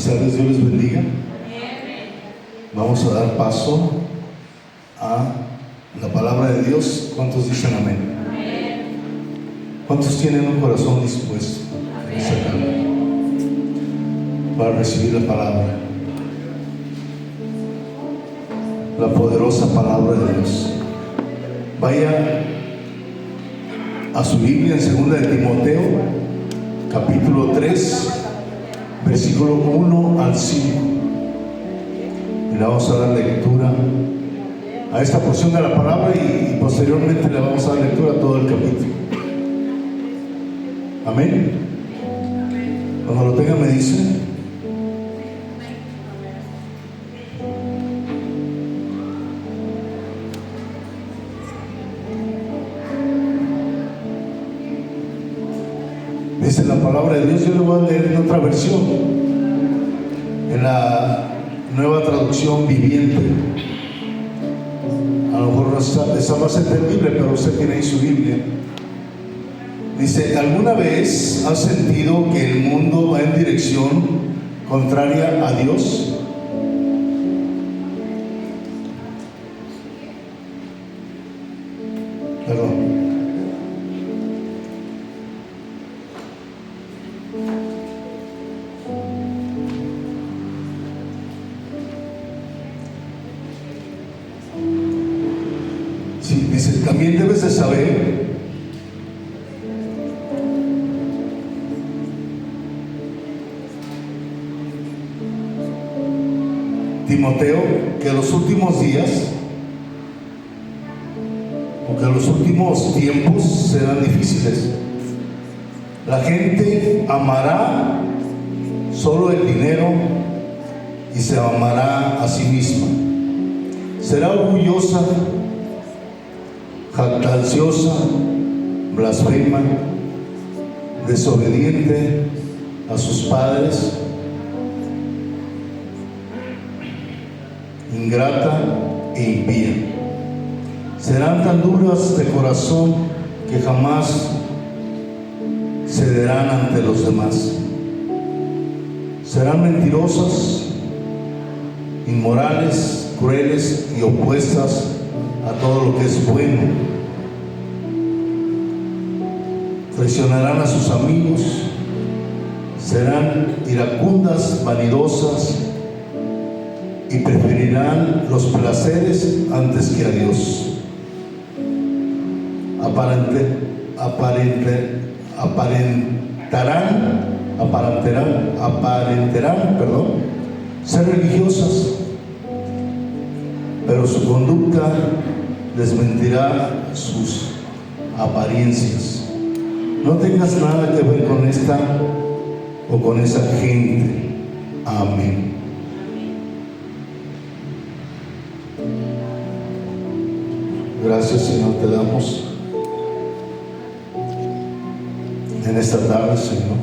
Buenas tardes, Dios les bendiga. Vamos a dar paso a la palabra de Dios. ¿Cuántos dicen amén? ¿Cuántos tienen un corazón dispuesto en esta tarde para recibir la palabra? La poderosa palabra de Dios. Vaya a su Biblia en 2 de Timoteo, capítulo 3, versículo 1 al 5. Y le vamos a dar lectura a esta porción de la palabra y posteriormente le vamos a dar lectura a todo el capítulo. Amén. Cuando lo tengan me dicen. Dice la palabra de Dios. Yo le voy a leer en otra versión, en la Nueva Traducción Viviente. A lo mejor no está más entendible, pero usted tiene ahí su Biblia. Dice: ¿alguna vez has sentido que el mundo va en dirección contraria a Dios? Perdón. Sí, dice: también debes de saber Timoteo, que los últimos días o que los últimos tiempos serán difíciles. La gente amará solo el dinero y se amará a sí misma. Será orgullosa, jactanciosa, blasfema, desobediente a sus padres, ingrata e impía. Serán tan duras de corazón que jamás cederán ante los demás. Serán mentirosas, inmorales, crueles y opuestas a todo lo que es bueno. Traicionarán a sus amigos, serán iracundas, vanidosas, y preferirán los placeres antes que a Dios. Aparentarán ser religiosas, pero su conducta desmentirá sus apariencias. No tengas nada que ver con esta o con esa gente. Amén. Gracias, Señor, te damos en esta tarde, Señor.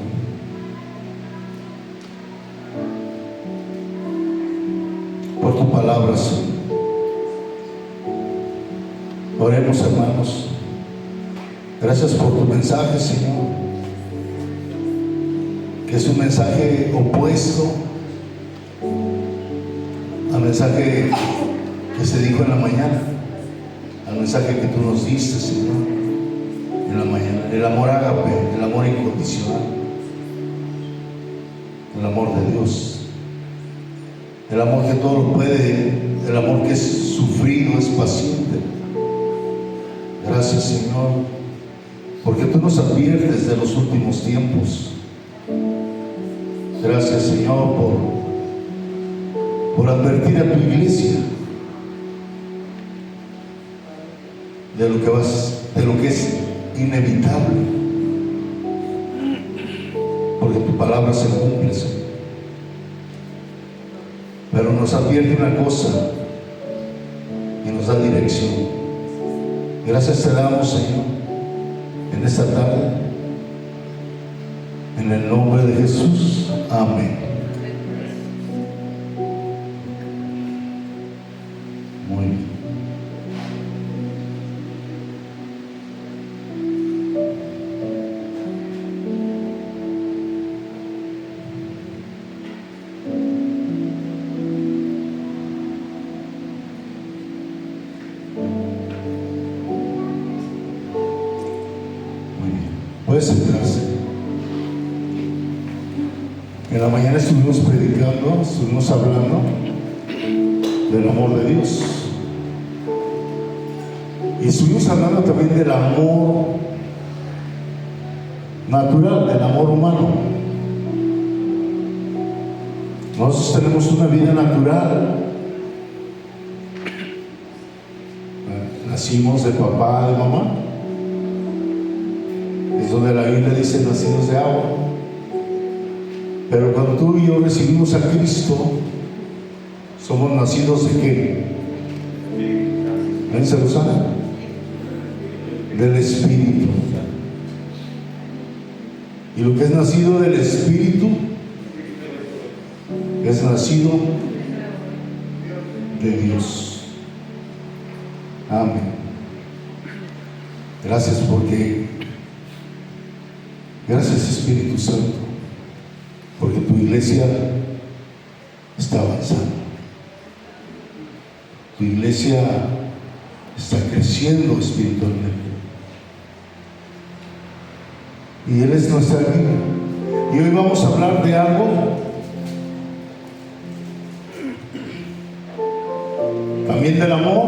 Por tu palabra, Señor. Oremos, hermanos. Gracias por tu mensaje, Señor, que es un mensaje opuesto al mensaje que se dijo en la mañana, al mensaje que tú nos diste, Señor, en la mañana. El amor ágape, el amor incondicional, el amor de Dios, el amor que todo lo puede, el amor que es sufrido, es paciente. Gracias, Señor, porque tú nos adviertes de los últimos tiempos. Gracias, Señor, por advertir a tu iglesia de lo que es inevitable, porque tu palabra se cumple, Señor. Pero nos advierte una cosa y nos da dirección. Gracias te damos, Señor, en esta tarde, en el nombre de Jesús. Amén. Muy bien. Puede sentarse. En la mañana estuvimos predicando, estuvimos hablando del amor de Dios. Y estuvimos hablando también del amor natural, del amor humano. Nosotros tenemos una vida natural. Nacimos de papá, de mamá. Es donde la Biblia dice nacidos de agua. Pero cuando tú y yo recibimos a Cristo, somos nacidos de ¿qué? ¿Ven, se lo sabe? Del Espíritu. Y lo que es nacido del Espíritu es nacido de Dios. Amén. Gracias gracias Espíritu Santo, porque tu iglesia está avanzando. Tu iglesia está creciendo espiritualmente. Y Él es nuestra vida. Y hoy vamos a hablar de algo también del amor,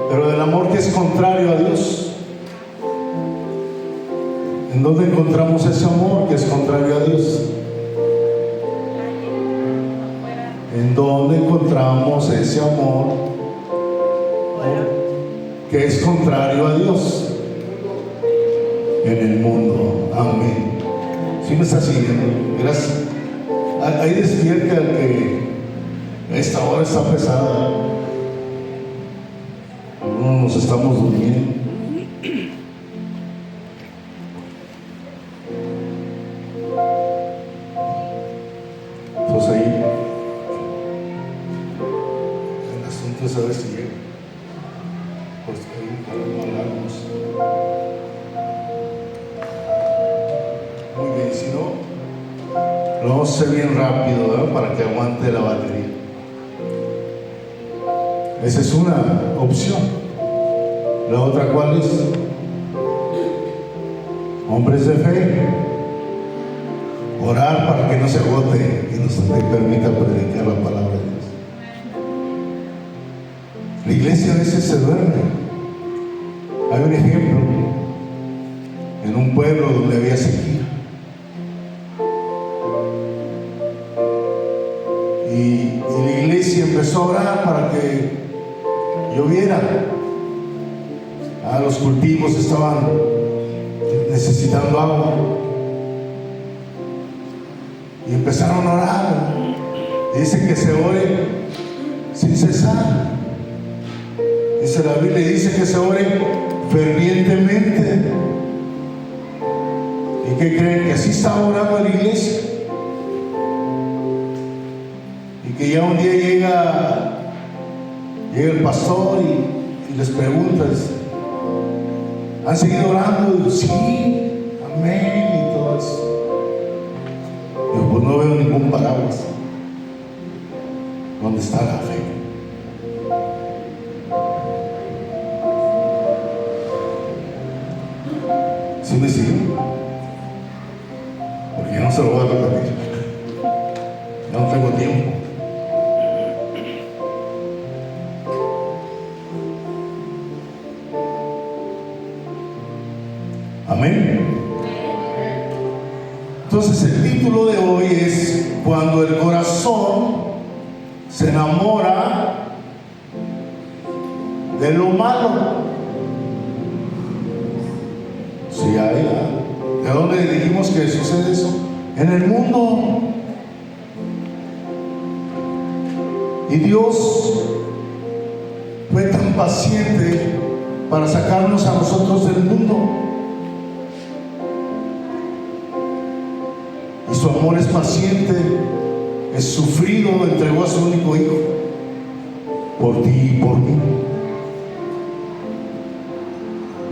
pero del amor que es contrario a Dios. ¿En dónde encontramos ese amor que es contrario a Dios? ¿En dónde encontramos ese amor que es contrario a Dios? En el mundo. Amén. ¿Sí me está siguiendo? Gracias. Ahí despierta el que a esta hora está pesada. Algunos nos estamos durmiendo. Pues ahí el asunto es a ver si llega. Pues ahí no hablamos. Muy bien, si no, lo vamos a hacer bien rápido, ¿verdad? Para que aguante la batería. Esa es una opción. La otra, ¿cuál es? Hombres de fe. Orar para que no se agote y nos permita predicar la palabra de Dios. La iglesia a veces se duerme. Hay un ejemplo en un pueblo donde había sequía. Y la iglesia empezó a orar para que lloviera. Los cultivos estaban necesitando agua. Y empezaron a orar. Dice que se ore sin cesar. Dice la Biblia, dice que se ore fervientemente. ¿Y qué creen? Que así está orando la iglesia. Y que ya un día llega el pastor y les pregunta, ¿han seguido orando? Y sí, amén, y todo eso. Yo pues no veo ningún paraguas. ¿Dónde está la fe? ¿Sí me siguen? Porque ya no se lo voy a repetir. Ya no tengo tiempo. Amén. Entonces el título de hoy es Cuando el corazón se enamora de lo malo. Sí, ¿de dónde dijimos que sucede eso? En el mundo. Y Dios fue tan paciente para sacarnos a nosotros del mundo. Y su amor es paciente, es sufrido, entregó a su único hijo por ti y por mí.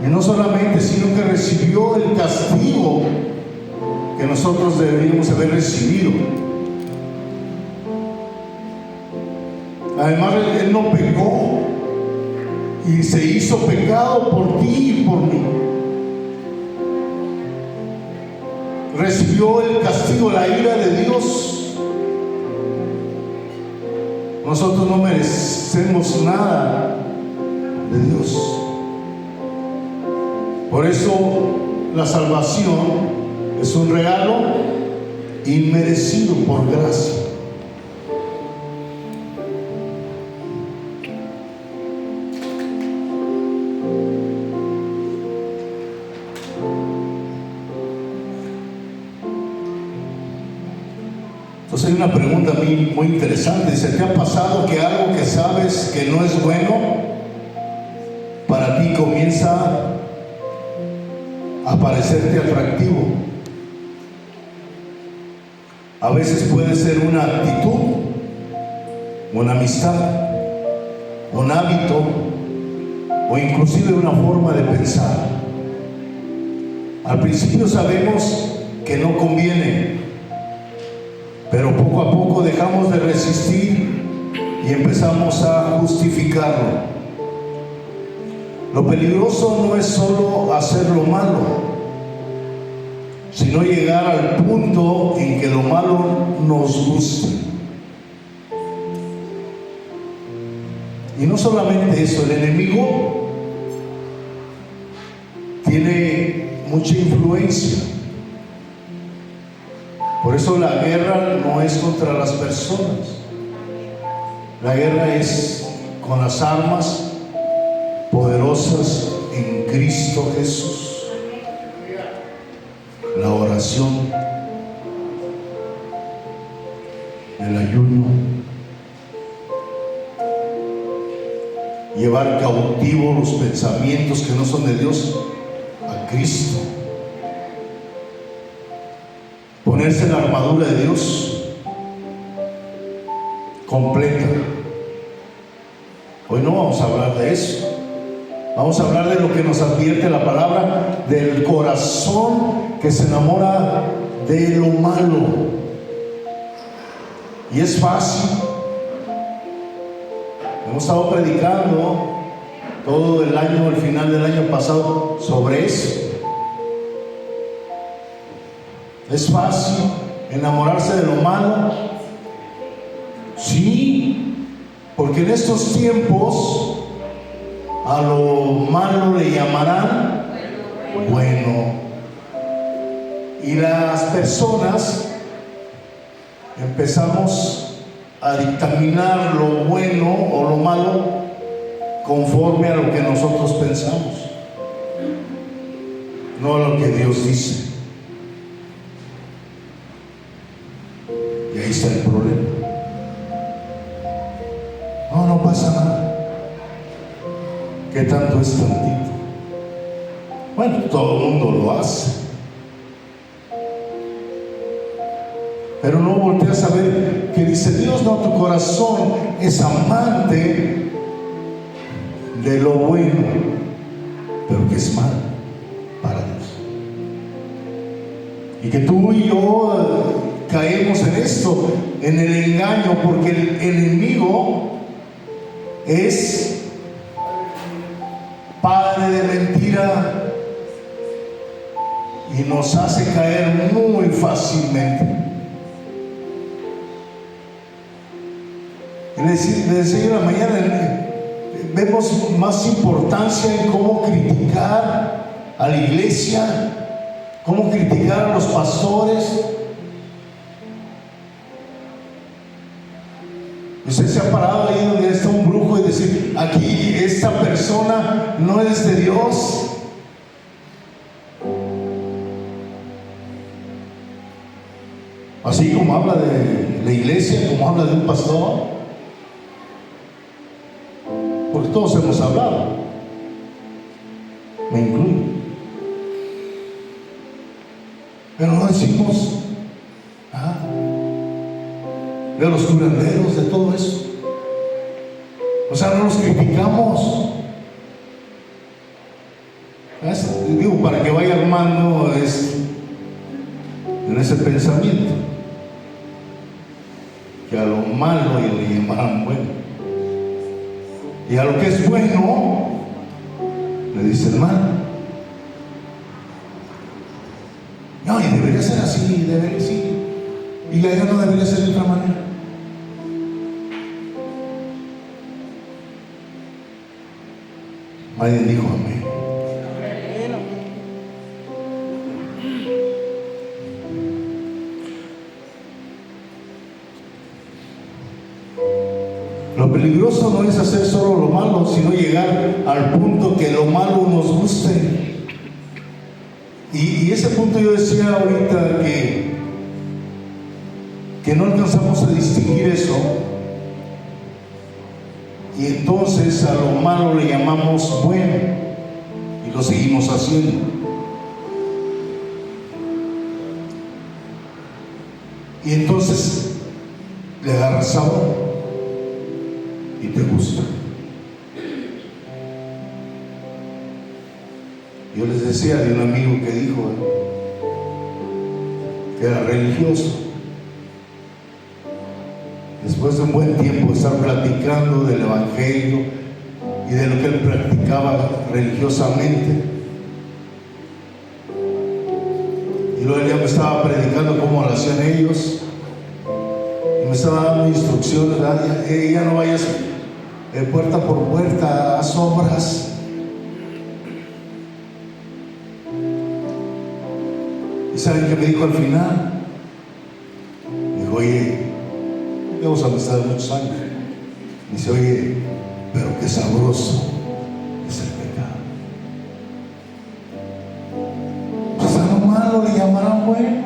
Y no solamente, sino que recibió el castigo que nosotros deberíamos haber recibido. Además, Él no pecó y se hizo pecado por ti y por mí. recibió el castigo, la ira de Dios. Nosotros no merecemos nada de Dios. Por eso la salvación es un regalo inmerecido por gracia. Entonces hay una pregunta a mí muy interesante. Dice, ¿te ha pasado que algo que sabes que no es bueno para ti comienza a parecerte atractivo? A veces puede ser una actitud, una amistad, un hábito o inclusive una forma de pensar. Al principio sabemos que no conviene, pero poco a poco dejamos de resistir y empezamos a justificarlo. Lo peligroso no es solo hacer lo malo, sino llegar al punto en que lo malo nos guste. Y no solamente eso, el enemigo tiene mucha influencia. Por eso la guerra no es contra las personas. La guerra es con las armas poderosas en Cristo Jesús. La oración, el ayuno, llevar cautivos los pensamientos que no son de Dios a Cristo, ponerse la armadura de Dios completa. Hoy no vamos a hablar de eso. Vamos a hablar de lo que nos advierte la palabra, del corazón que se enamora de lo malo. Y es fácil. Hemos estado predicando todo el año, el final del año pasado, sobre eso. Es fácil enamorarse de lo malo. Sí, porque en estos tiempos a lo malo le llamarán bueno. Y las personas empezamos a dictaminar lo bueno o lo malo conforme a lo que nosotros pensamos, no a lo que Dios dice. Y ahí está el problema. No pasa nada. ¿Qué tanto es tantito? Bueno, todo el mundo lo hace. Pero no volteas a ver que dice Dios, no, tu corazón es amante de lo bueno, pero que es malo para Dios. Y que tú y yo caemos en esto, en el engaño, porque el enemigo es padre de mentira y nos hace caer muy fácilmente. Le decía en la mañana, vemos más importancia en cómo criticar a la iglesia, cómo criticar a los pastores. Usted se ha parado ahí donde está un brujo y decir, aquí esta persona no es de Dios. Así como habla de la iglesia, como habla de un pastor, porque todos hemos hablado, me incluyo, pero no decimos de los curanderos, de todo eso. O sea, no los criticamos. Digo, para que vaya armando en ese pensamiento, que a lo malo le llamarán bueno, y a lo que es bueno le dicen malo. No, y debería ser así. sí, sí. Y la idea no debería ser de otra manera. Alguien dijo amén. Lo peligroso no es hacer solo lo malo, sino llegar al punto que lo malo nos guste. Y ese punto yo decía ahorita que no alcanzamos a distinguir eso. Y entonces a lo malo le llamamos bueno y lo seguimos haciendo. Y entonces le agarras sabor y te gusta. Yo les decía de un amigo que dijo que era religioso. Después de un buen tiempo de estar platicando del Evangelio y de lo que él practicaba religiosamente, y luego él ya me estaba predicando cómo lo hacían ellos, y me estaba dando instrucciones, ya no vayas puerta por puerta, haz obras. ¿Y saben qué me dijo al final? Me dijo, oye, hemos amistad de muchos años. Me dice, oye, pero qué sabroso es el pecado. Pues a lo malo le llamarán bueno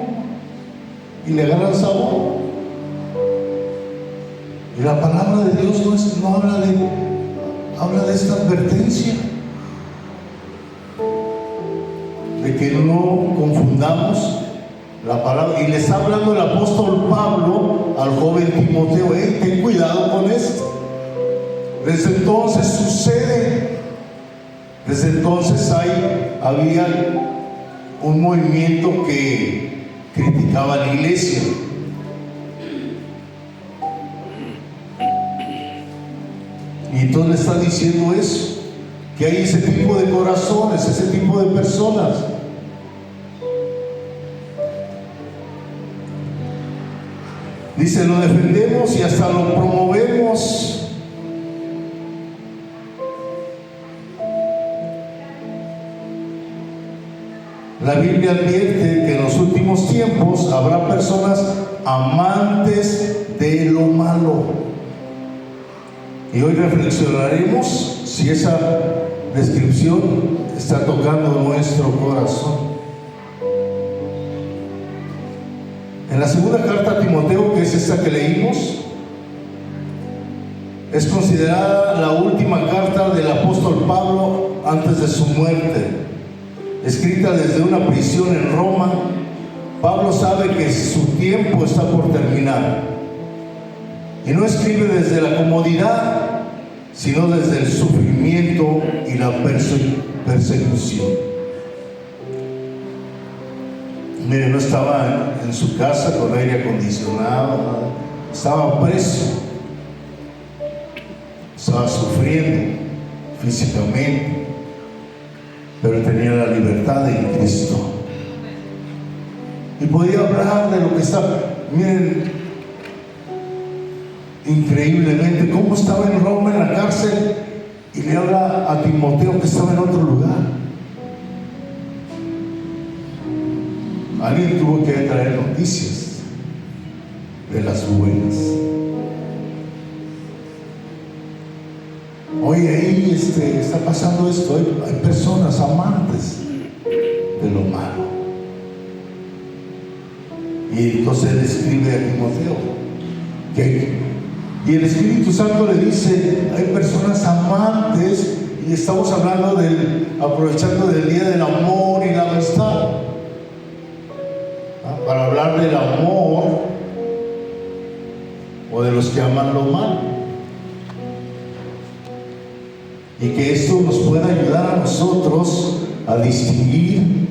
y le agarran sabor. Y la palabra de Dios no habla de esta advertencia, de que no confundamos la palabra. Y le está hablando el apóstol Pablo al joven Timoteo: ten cuidado con esto. Desde entonces sucede, desde entonces había un movimiento que criticaba a la iglesia. Y entonces le está diciendo eso, que hay ese tipo de corazones, ese tipo de personas. Dice, lo defendemos y hasta lo promovemos. La Biblia advierte que en los últimos tiempos habrá personas amantes de lo malo. Y hoy reflexionaremos si esa descripción está tocando nuestro corazón. En la segunda carta a Timoteo, que es esta que leímos, es considerada la última carta del apóstol Pablo antes de su muerte. Escrita desde una prisión en Roma, Pablo sabe que su tiempo está por terminar. Y no escribe desde la comodidad, sino desde el sufrimiento y la persecución. Mire, no estaba en su casa con aire acondicionado, estaba preso, estaba sufriendo físicamente, pero tenía la libertad en Cristo. Y podía hablar de lo que estaba. Miren, increíblemente, cómo estaba en Roma, en la cárcel, y le habla a Timoteo que estaba en otro lugar. Alguien tuvo que traer noticias de las buenas. Oye, ahí está pasando esto, hay personas amantes de lo malo. Y entonces él escribe a Timoteo y el Espíritu Santo le dice, hay personas amantes, y estamos hablando aprovechando del día del amor y la amistad, para hablar del amor o de los que aman lo malo, y que esto nos pueda ayudar a nosotros a distinguir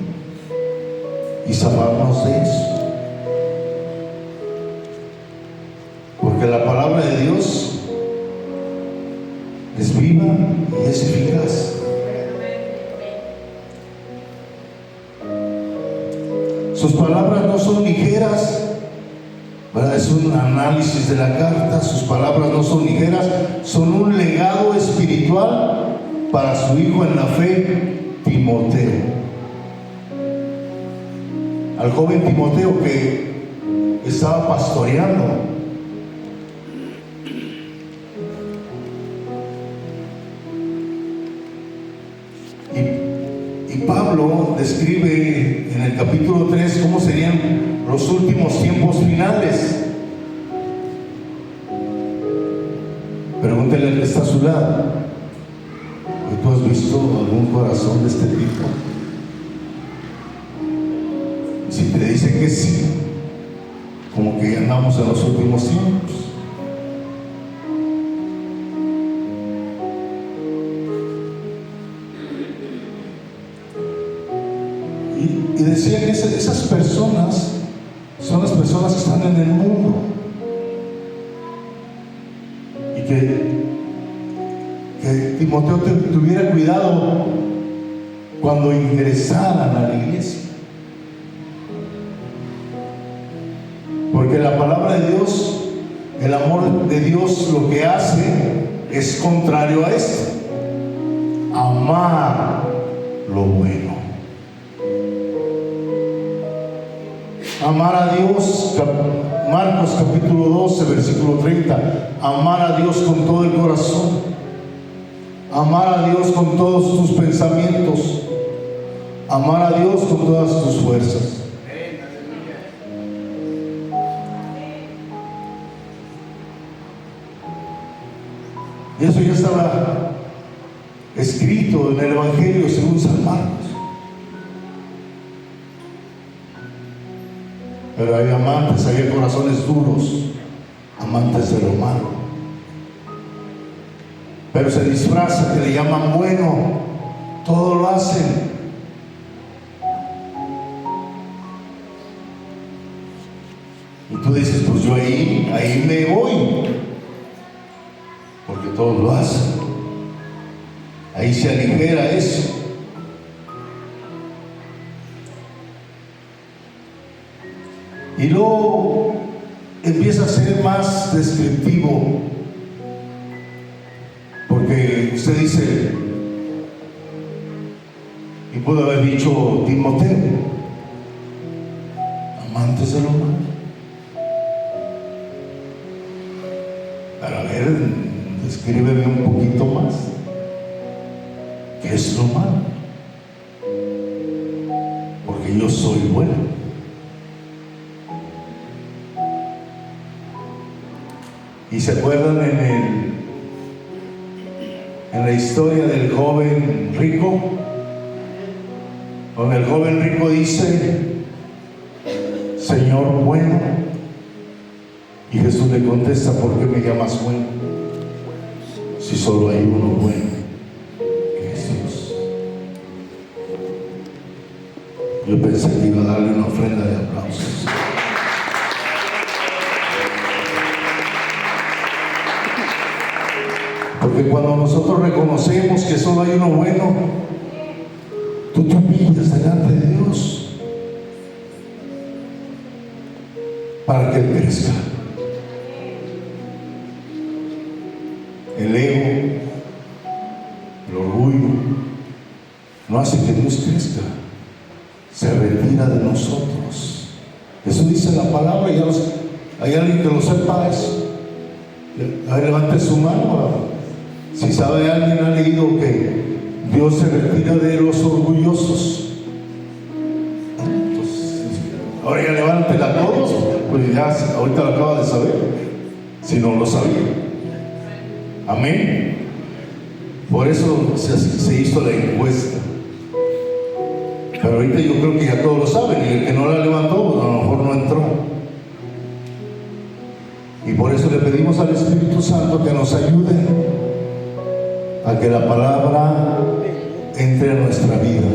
y zafarnos de eso. Porque la palabra de Dios es viva y es eficaz. sus palabras no son ligeras, ¿verdad? Es un análisis de la carta. Sus palabras no son ligeras, son un legado espiritual para su hijo en la fe, Timoteo. Al joven Timoteo que estaba pastoreando. Y Pablo describe en el capítulo 3 cómo serían los últimos tiempos finales. Pregúntele al que está a su lado: ¿tú has visto algún corazón de este tipo? Si te dice que sí, como que ya andamos en los últimos tiempos. Y decía que esas personas son las personas que están en el mundo, y que Timoteo tuviera cuidado cuando ingresaran a la iglesia, porque la palabra de Dios, el amor de Dios, lo que hace es contrario a esto: amar lo bueno. Amar a Dios, Marcos capítulo 12, versículo 30, amar a Dios con todo el corazón, amar a Dios con todos tus pensamientos, amar a Dios con todas tus fuerzas. Y eso ya estaba escrito en el Evangelio según San Marcos. Pero hay amantes, hay corazones duros, amantes de lo malo. Pero se disfraza, que le llaman bueno, todo lo hacen. Y tú dices: pues yo ahí me voy, porque todos lo hacen. Ahí se aligera eso. Y luego empieza a ser más descriptivo, porque usted dice, y pudo haber dicho Timoteo, amantes de lo malo. Pero a ver, descríbeme un poquito más. ¿Qué es lo malo? Porque yo soy bueno. Y se acuerdan en la historia del joven rico, donde el joven rico dice: Señor bueno. Y Jesús le contesta: ¿por qué me llamas bueno? Si solo hay uno bueno, que es Dios. Yo pensé que iba a darle una ofrenda de aplausos. Porque cuando nosotros reconocemos que solo hay uno bueno, tú te humillas delante de Dios para que Él crezca. El ego, el orgullo, no hace que Dios crezca, se retira de nosotros. Eso dice la palabra. Y hay alguien que lo sepa eso. A ver, levante su mano. Si sabe, alguien ha leído que Dios se retira de los orgullosos. Entonces, ahora ya levántela a todos, pues ya ahorita lo acaba de saber, si no lo sabía. Amén. Por eso se hizo la encuesta. Pero ahorita yo creo que ya todos lo saben, y el que no la levantó, pues a lo mejor no entró. Y por eso le pedimos al Espíritu Santo que nos ayude a que la palabra entre en nuestra vida,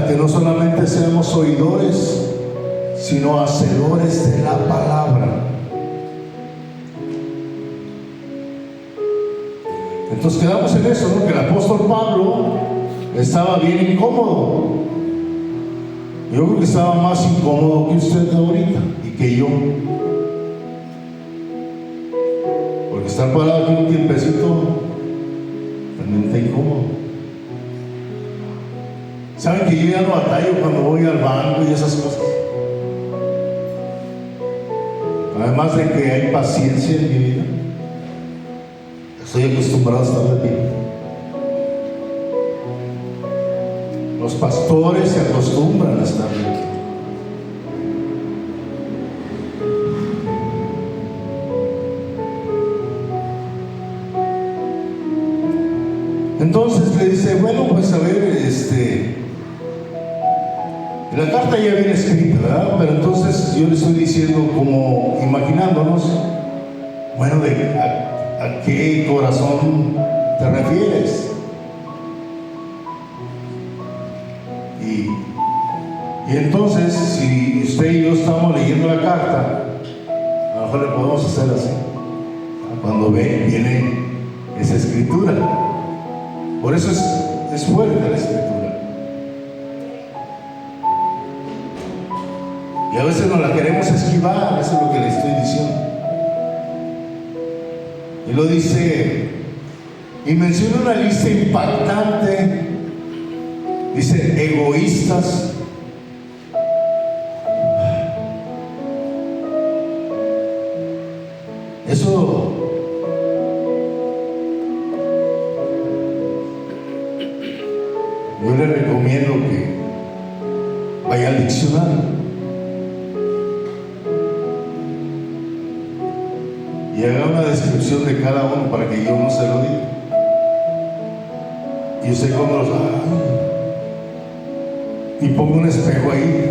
que no solamente seamos oidores, sino hacedores de la palabra. Entonces quedamos en eso, ¿no? Que el apóstol Pablo estaba bien incómodo. Yo creo que estaba más incómodo que usted ahorita y que yo. Porque estar parado aquí un tiempecito también está incómodo. ¿Saben que yo ya no batallo cuando voy al banco y esas cosas? Además de que hay paciencia en mi vida, estoy acostumbrado a estar de pie. Los pastores se acostumbran a estar de pie. Entonces le dice, bueno, pues a ver, la carta ya viene escrita, ¿verdad? Pero entonces yo le estoy diciendo, como imaginándonos, bueno, ¿a qué corazón te refieres? Y entonces, si usted y yo estamos leyendo la carta, a lo mejor le podemos hacer así. Cuando viene esa escritura. Por eso es fuerte la escritura. Y a veces nos la queremos esquivar, eso es lo que le estoy diciendo. Y lo dice, y menciona una lista impactante. Dice, egoístas. Eso yo le recomiendo que vaya al diccionario y haga una descripción de cada uno para que yo no se lo diga. Y usted cuando los haga y ponga un espejo ahí.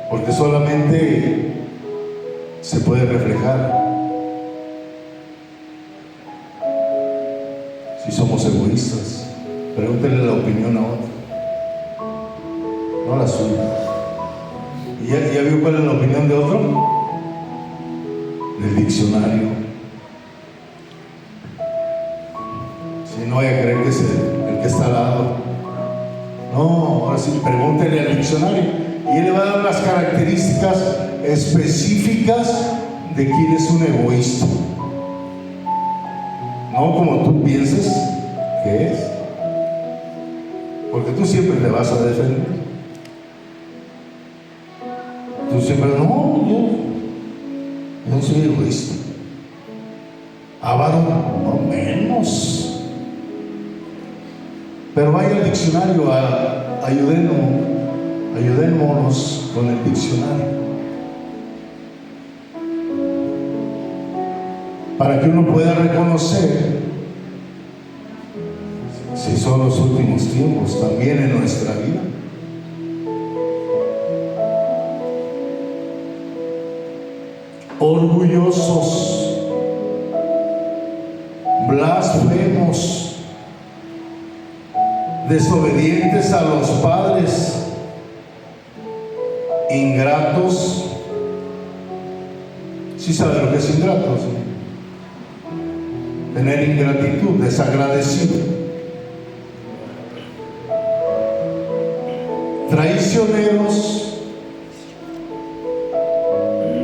Porque solamente se puede reflejar si somos egoístas. Pregúntele la opinión a otro, no la suya. ¿Y ya vio cuál es la opinión de otro? Del diccionario. Si no vaya a creer que es el que está al lado. No, ahora sí, pregúntele al diccionario. Y él le va a dar las características específicas de quién es un egoísta. No como tú pienses que es. Porque tú siempre te vas a defender. Tú siempre, no, yo no soy egoísta. Avaro, no menos. Pero vaya al diccionario, ayudémonos con el diccionario. Para que uno pueda reconocer si son los últimos tiempos también en nuestra vida. Orgullosos, blasfemos, desobedientes a los padres, ingratos. ¿Sí sabe lo que es ingratos? Tener ingratitud, desagradecido, traicioneros,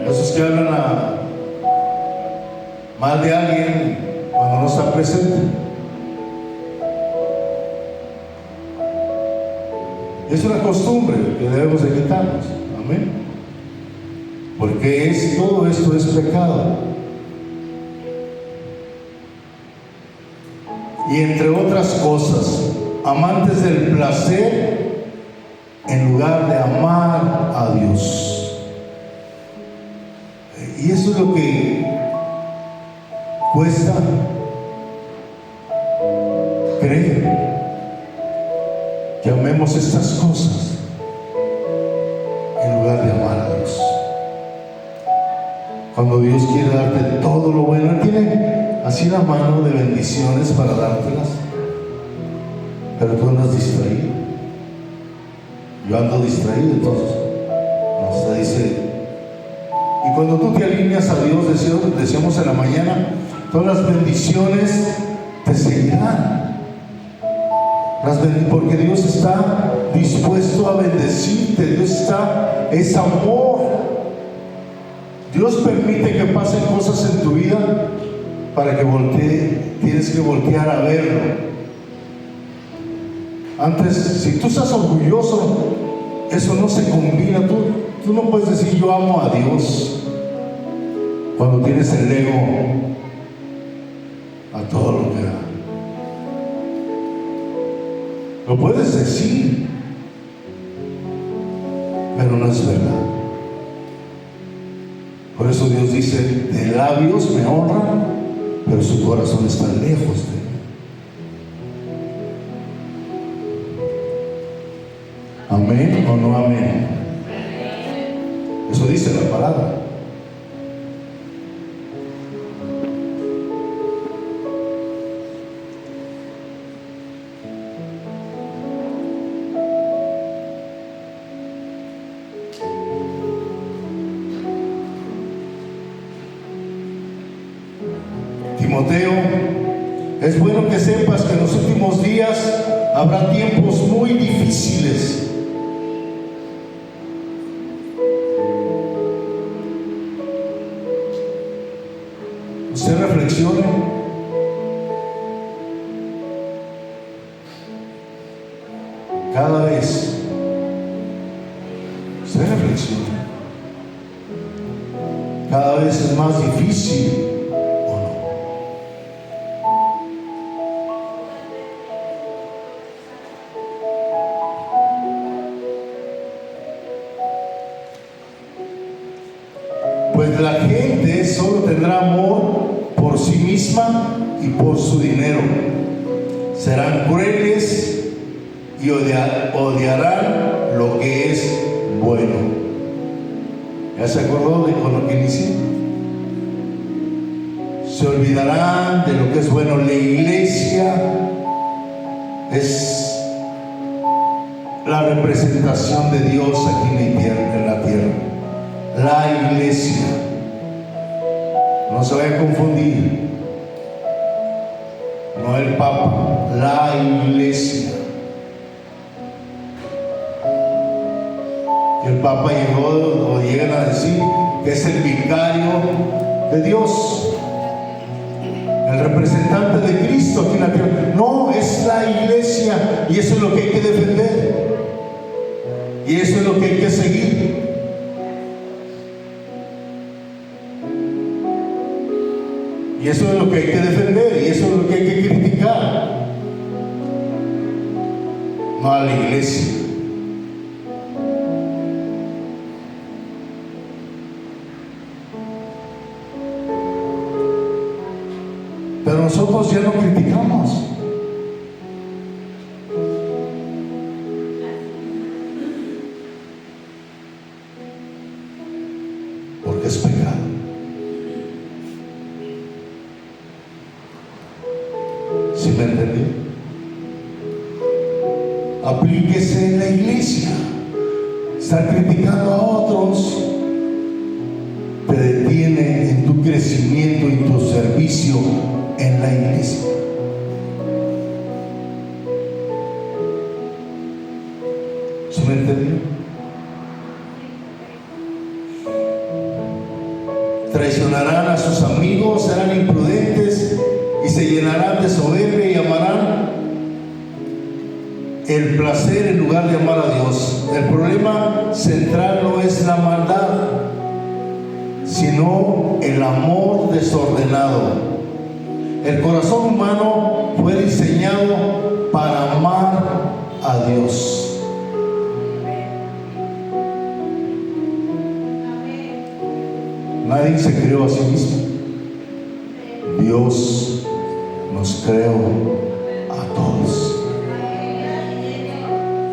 esos que hablan mal de alguien cuando no está presente. Es una costumbre que debemos de quitarnos. Amén. Porque todo esto es pecado. Y entre otras cosas, amantes del placer en lugar de amar a Dios. Y eso es lo que cuesta creer, que amemos estas cosas en lugar de amar a Dios. Cuando Dios quiere darte todo lo bueno, Él tiene así la mano de bendiciones para dártelas, pero tú andas distraído. Yo ando distraído, entonces no hasta dice, y cuando tú te alineas a Dios, decíamos en la mañana, todas las bendiciones te seguirán. Porque Dios está dispuesto a bendecirte. Dios es amor. Dios permite que pasen cosas en tu vida para que tienes que voltear a verlo. Antes, si tú estás orgulloso, eso no se combina. Tú no puedes decir yo amo a Dios cuando tienes el ego a todo lo que da. Lo puedes decir, pero no es verdad. Por eso Dios dice, de labios me honran, pero su corazón está lejos de mí. ¿Amén o no amén? Eso dice la palabra. Timoteo, es bueno que sepas que en los últimos días habrá tiempos muy difíciles. Usted reflexione. Cada vez usted reflexione. Cada vez es más difícil. Pues la gente solo tendrá amor por sí misma y por su dinero. Serán crueles y odiarán lo que es bueno. ¿Ya se acordó de con lo que inicié? Se olvidarán de lo que es bueno. La iglesia es la representación de Dios aquí en la tierra. La iglesia, no se vaya a confundir, no el Papa, la iglesia. El Papa llegó o llegan a decir que es el vicario de Dios, el representante de Cristo aquí en la tierra. No, es la iglesia, y eso es lo que hay que defender, y eso es lo que hay que seguir. Y eso es lo que hay que defender, y eso es lo que hay que criticar, no a la iglesia. Pero nosotros ya no criticamos. Porque es pecado. ¿Sí me entendió? Aplíquese en la iglesia. Estar criticando a otros te detiene en tu crecimiento y tu servicio en la iglesia. ¿Sí me entendió? Traicionarán a sus amigos, serán imprudentes y se llenarán de soberbia y amarán el placer en lugar de amar a Dios. El problema central no es la maldad, sino el amor desordenado. El corazón humano fue diseñado para amar a Dios. Nadie se creó a sí mismo. Dios nos creó a todos.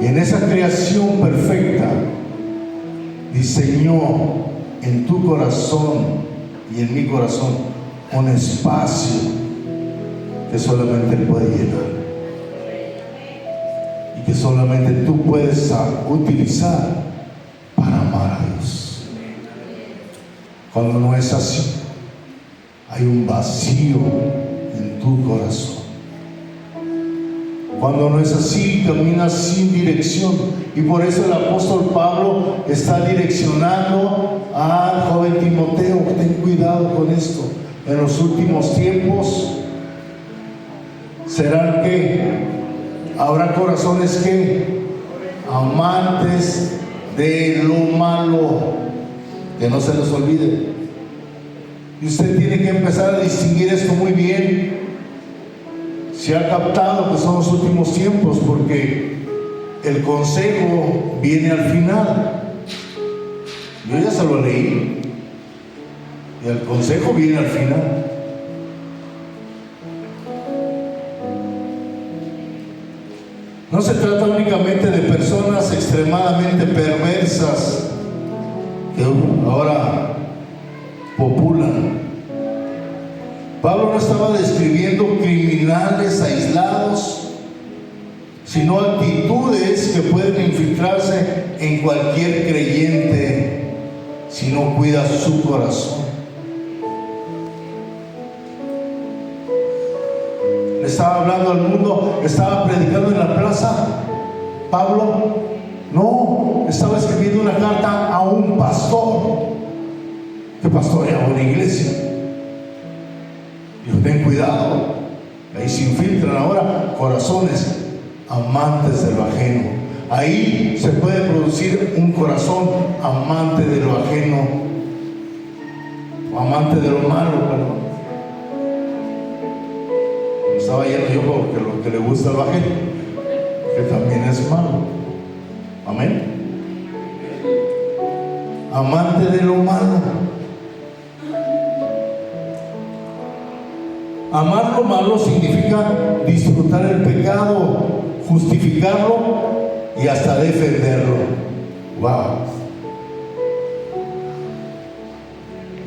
Y en esa creación perfecta diseñó en tu corazón y en mi corazón un espacio que solamente Él puede llenar y que solamente tú puedes utilizar para amar a Dios. Cuando no es así, hay un vacío en tu corazón. Cuando no es así, caminas sin dirección. Y por eso el apóstol Pablo está direccionando al joven Timoteo: ten cuidado con esto. En los últimos tiempos serán que habrá corazones que amantes de lo malo, que no se les olvide. Y usted tiene que empezar a distinguir esto muy bien. Se ha captado que son los últimos tiempos, porque el consejo viene al final. Yo ya se lo leí, y el consejo viene al final. No se trata únicamente de personas extremadamente perversas que ahora populan. Pablo no estaba describiendo criminales aislados, sino actitudes que pueden infiltrarse en cualquier creyente si no cuida su corazón. Le estaba hablando al mundo, estaba predicando en la plaza. Pablo no, estaba escribiendo una carta a un pastor que pastoreaba una iglesia. Dijo: ten cuidado, ahí se infiltran ahora corazones amantes de lo ajeno. Ahí se puede producir un corazón amante de lo ajeno, o amante de lo malo, perdón. Estaba yendo yo porque lo que le gusta lo ajeno, que también es malo. Amén. Amante de lo malo. Amar lo malo significa disfrutar el pecado, justificarlo y hasta defenderlo. Wow.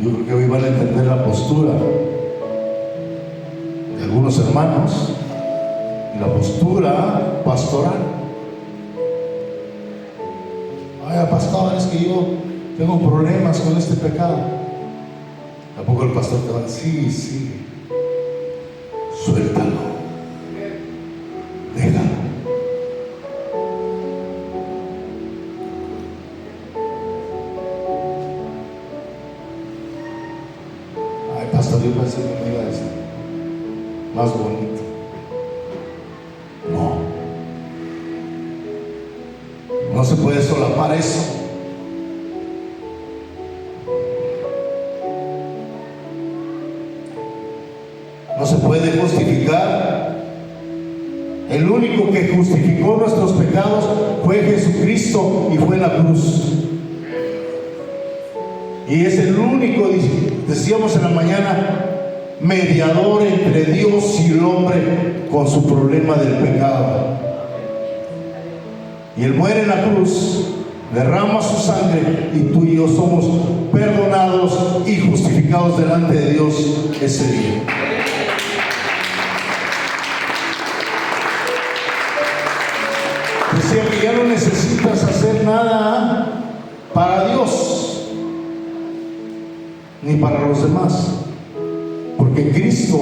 Yo creo que hoy van a entender la postura de algunos hermanos y la postura pastoral. Ay, pastor, es que yo tengo problemas con este pecado. Tampoco el pastor te va a decir: sí, suéltalo, déjalo. Ay, pastor, yo pensé que me iba a decir más bonito. No se puede solapar eso. No se puede justificar. El único que justificó nuestros pecados fue Jesucristo, y fue en la cruz. Y es el único, decíamos en la mañana, mediador entre Dios y el hombre con su problema del pecado. Y Él muere en la cruz, derrama su sangre, y tú y yo somos perdonados y justificados delante de Dios ese día. Decía que ya no necesitas hacer nada para Dios ni para los demás, porque Cristo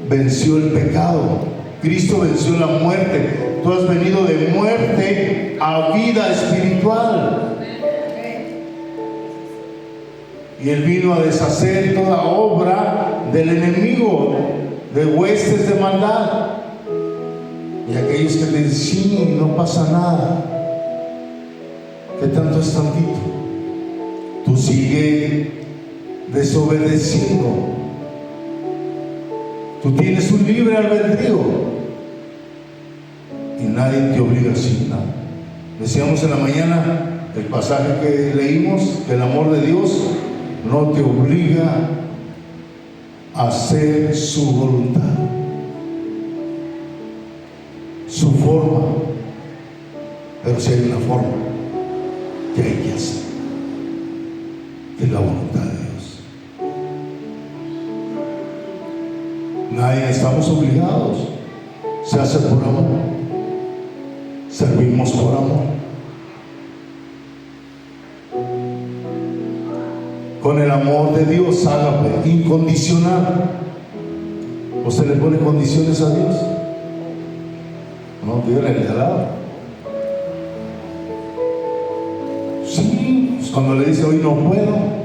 venció el pecado. Cristo venció la muerte. Tú has venido de muerte a vida espiritual. Y Él vino a deshacer toda obra del enemigo, de huestes de maldad. Y aquellos que te dicen: sí, no pasa nada, ¿qué tanto es tantito? Tú sigue desobedeciendo. Tú tienes un libre albedrío y nadie te obliga sin nada. Decíamos en la mañana el pasaje que leímos, que el amor de Dios no te obliga a hacer su voluntad, su forma, pero si hay una forma que hay que hacer, que es la voluntad de Dios. Nadie estamos obligados, se hace por amor, servimos por amor. con el amor de Dios, ágape, incondicional. ¿Usted le pone condiciones a Dios? No, dígale al de al lado. Sí, pues cuando le dice hoy no puedo.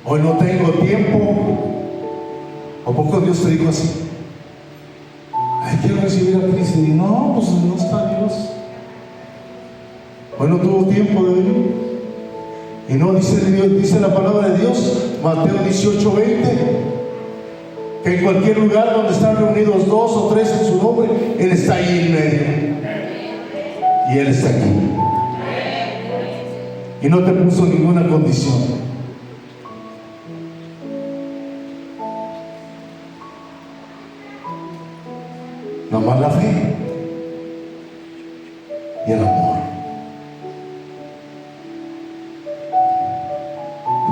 Hoy no tengo tiempo. ¿A poco Dios te dijo así? Ay, quiero recibir a Cristo. Y no, pues no está Dios. Hoy no tuvo tiempo de venir. Y no dice la palabra de Dios, Mateo 18:20, que en cualquier lugar donde están reunidos 2 o 3 en su nombre, Él está ahí en medio. Y Él está aquí. Y no te puso ninguna condición. Nomás la fe y el amor.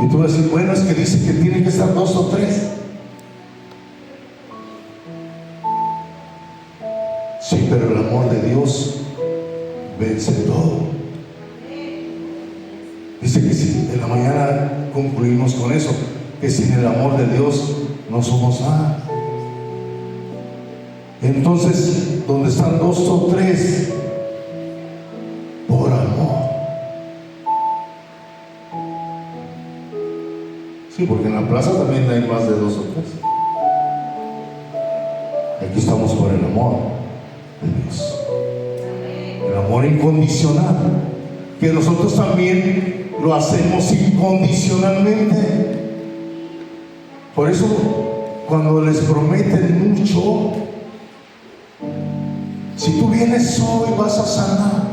Y tú vas a decir, bueno, es que dice que tiene que estar 2 o 3. Sí, pero el amor de Dios vence todo. Dice que si en la mañana concluimos con eso, que sin el amor de Dios no somos nada. Entonces, donde están 2 o 3, por amor. Sí, porque en la plaza también hay más de 2 o 3. Aquí estamos por el amor de Dios. El amor incondicional. Que nosotros también lo hacemos incondicionalmente. Por eso, cuando les prometen mucho, si tú vienes hoy vas a sanar.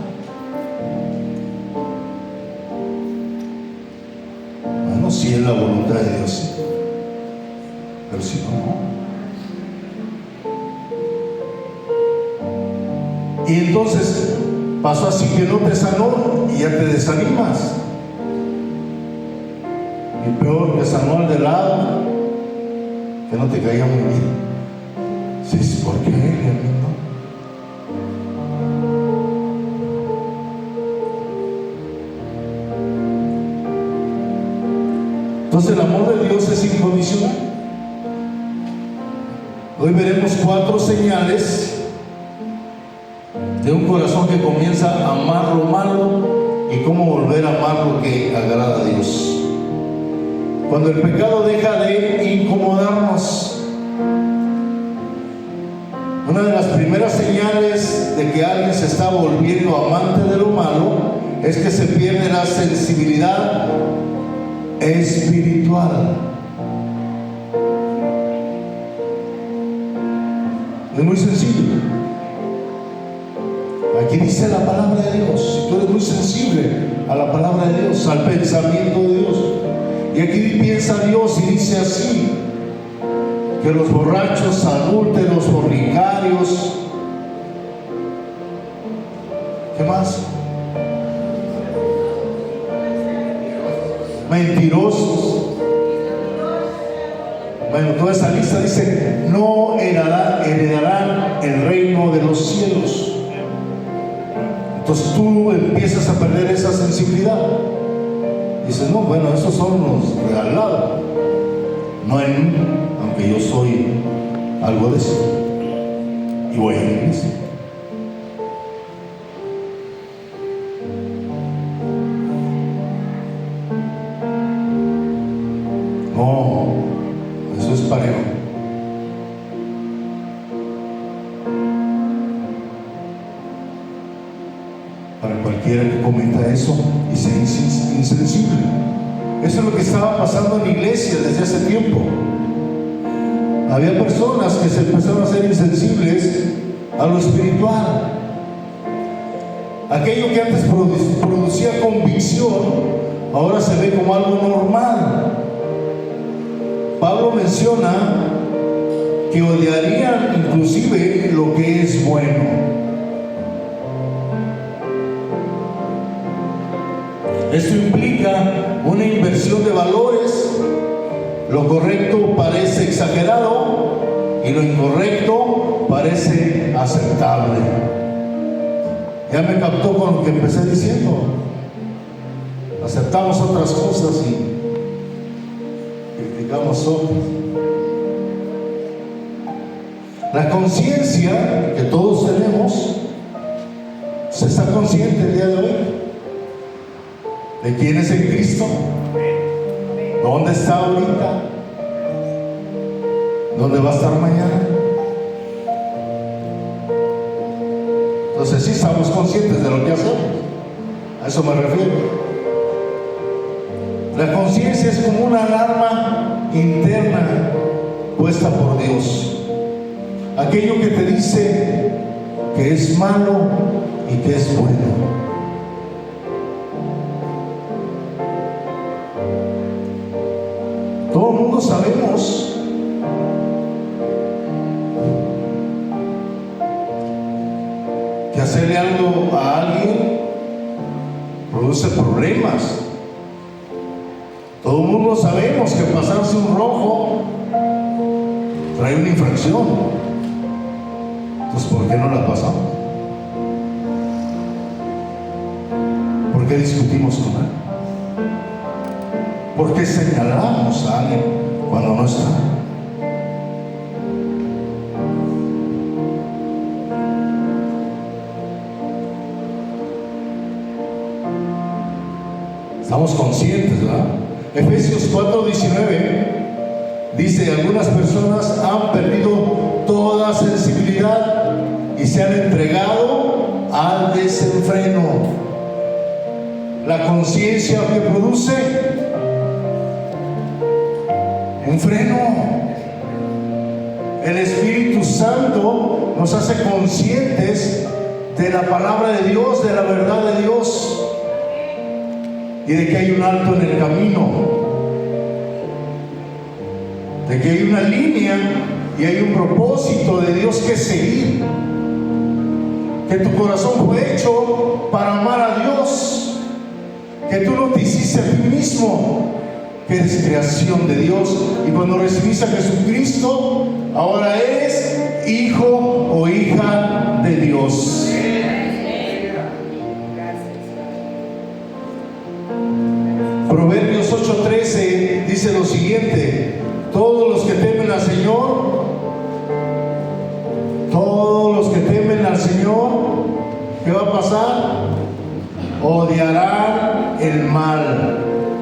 Bueno, si es la voluntad de Dios, sí. Pero si no. Y entonces pasó así que no te sanó y ya te desanimas. Y peor, que sanó al de lado, que no te caía muy bien. Sí, ¿por qué? ¿No? Entonces el amor de Dios es incondicional. Hoy veremos 4 señales de un corazón que comienza a amar lo malo y cómo volver a amar lo que agrada a Dios. Cuando el pecado deja de incomodarnos, una de las primeras señales de que alguien se está volviendo amante de lo malo es que se pierde la sensibilidad espiritual. Es muy sencillo. Aquí dice la palabra de Dios. Si tú eres muy sensible a la palabra de Dios, al pensamiento de Dios, y aquí piensa Dios y dice así: que los borrachos, adúlteros, fornicarios, ¿qué más? Mentirosos. Bueno, toda esa lista dice: no heredarán el reino de los cielos. Entonces tú empiezas a perder esa sensibilidad. Dices: no, bueno, esos son los regalados. No en mí, aunque yo soy algo de eso. Y voy a la iglesia. No, eso es parejo. Para cualquiera que cometa eso y sea insensible. Eso es lo que estaba pasando en la iglesia desde hace tiempo. Había personas que se empezaron a ser insensibles a lo espiritual. Aquello que antes producía convicción, ahora se ve como algo normal. Pablo menciona que odiarían inclusive lo que es bueno. Esto implica una inversión de valores. Lo correcto parece exagerado y lo incorrecto parece aceptable. Ya me captó con lo que empecé diciendo. Aceptamos otras cosas y criticamos otras. La conciencia que todos tenemos, ¿se está consciente el día de hoy de quién es el Cristo? ¿Dónde está ahorita? ¿Dónde va a estar mañana? Entonces sí estamos conscientes de lo que hacemos. A eso me refiero. La conciencia es como una alarma interna puesta por Dios. Aquello que te dice que es malo y que es bueno. Todo el mundo sabemos que hacerle algo a alguien produce problemas. Todo el mundo sabemos que pasarse un rojo trae una infracción. Entonces, ¿por qué no la pasamos? ¿Por qué discutimos con él? ¿Por qué señalamos a alguien cuando no está? Estamos conscientes, ¿verdad? Efesios 4:19 dice: algunas personas han perdido toda sensibilidad y se han entregado al desenfreno. La conciencia que produce un freno. El Espíritu Santo nos hace conscientes de la palabra de Dios, de la verdad de Dios, y de que hay un alto en el camino, de que hay una línea y hay un propósito de Dios que seguir, que tu corazón fue hecho para amar a Dios, que tú no te hiciste a ti mismo, que eres creación de Dios, y cuando recibiste a Jesucristo ahora eres hijo o hija de Dios. Proverbios 8:13 dice lo siguiente: todos los que temen al Señor, ¿qué va a pasar? Odiarán el mal.